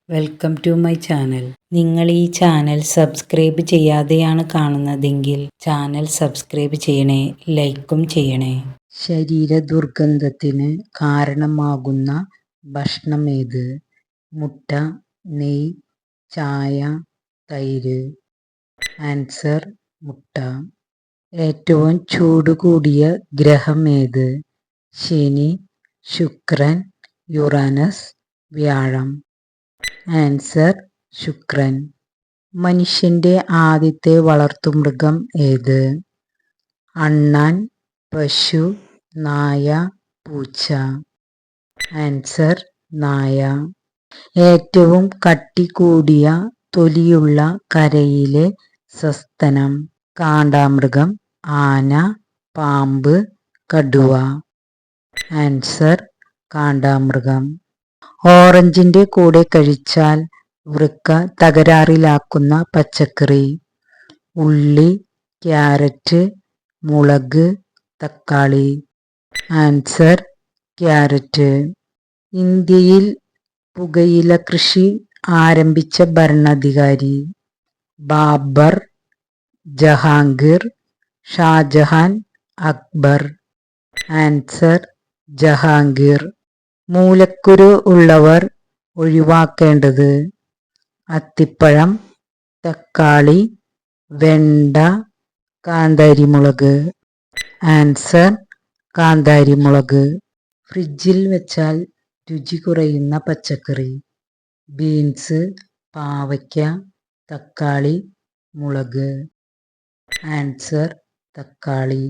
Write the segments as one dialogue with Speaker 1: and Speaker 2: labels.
Speaker 1: Welcome to my channel. നിങ്ങൾ ഈ channel subscribe ചെയ്യാതെയാണ് കാണുന്നതെങ്കിൽ ചാനൽ സബ്സ്ക്രൈബ് ചെയ്യണേ, ലൈക്കും ചെയ്യണേ. ശരീര ദുർഗന്ധത്തിന് കാരണമാകുന്ന ഭക്ഷണമേത്? മുട്ട, നെയ്യ്, ചായ, തൈര്. ആൻസർ മുട്ട. ഏറ്റവും ചൂട് കൂടിയ ഗ്രഹമേത്? ശനി, ശുക്രൻ, യുറാനസ്, വ്യാഴം. ആൻസർ ശുക്രൻ. മനുഷ്യന്റെ ആദ്യത്തെ വളർത്തുമൃഗം ഏത്? അണ്ണാൻ, പശു, നായ, പൂച്ച. ആൻസർ നായ. ഏറ്റവും കട്ടി കൂടിയ തൊലിയുള്ള കരയിലെ സസ്തനം? കാണ്ടാമൃഗം, ആന, പാമ്പ്, കടുവ. ആൻസർ കാണ്ടാമൃഗം. ഓറഞ്ചിന്റെ കൂടെ കഴിച്ചാൽ വൃക്ക തകരാറിലാക്കുന്ന പച്ചക്കറി? ഉള്ളി, ക്യാരറ്റ്, മുളക്, തക്കാളി. Answer carrot. ഇന്ത്യയിൽ പുകയില കൃഷി ആരംഭിച്ച ഭരണാധികാരി? ബാബർ, ജഹാംഗീർ, ഷാജഹാൻ, അക്ബർ. ആൻസർ ജഹാംഗീർ. മൂലക്കുരു ഉള്ളവർ ഒഴിവാക്കേണ്ടത്? അത്തിപ്പഴം, തക്കാളി, വെണ്ട, കാന്താരിമുളക്. ആൻസർ കാന്താരിമുളക്. ഫ്രിഡ്ജിൽ വെച്ചാൽ രുചി കുറയുന്ന പച്ചക്കറി? ബീൻസ്, പാവയ്ക്ക, തക്കാളി, മുളക്. ആൻസർ തക്കാളി.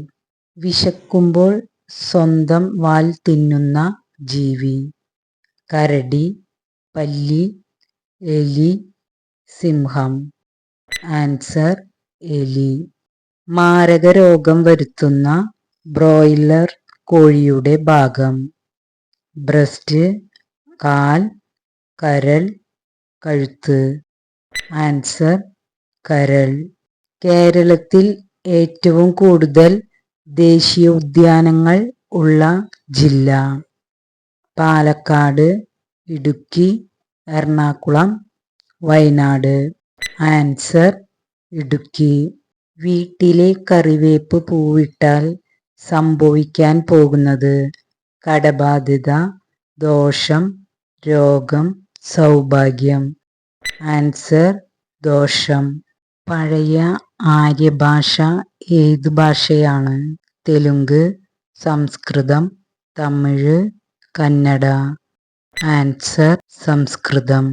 Speaker 1: വിശക്കുമ്പോൾ സ്വന്തം വാൽ തിന്നുന്ന ജീവി? കരടി, പല്ലി, എലി, സിംഹം. ആൻസർ എലി. മാരകരോഗം വരുത്തുന്ന ബ്രോയിലർ കോഴിയുടെ ഭാഗം? ബ്രസ്റ്റ്, കാൽ, കരൾ, കഴുത്ത്. ആൻസർ കരൾ. കേരളത്തിൽ ഏറ്റവും കൂടുതൽ ദേശീയോദ്യാനങ്ങൾ ഉള്ള ജില്ല? പാലക്കാട്, ഇടുക്കി, എറണാകുളം, വയനാട്. ആൻസർ ഇടുക്കി. വീട്ടിലെ കറിവേപ്പ് പൂവിട്ടാൽ സംഭവിക്കാൻ പോകുന്നത്? കടബാധ്യത, ദോഷം, രോഗം, സൗഭാഗ്യം. ആൻസർ ദോഷം. പഴയ ആര്യഭാഷ ഏത് ഭാഷയാണ്? തെലുങ്ക്, സംസ്കൃതം, തമിഴ്, കന്നഡ. ആൻസർ സംസ്കൃതം.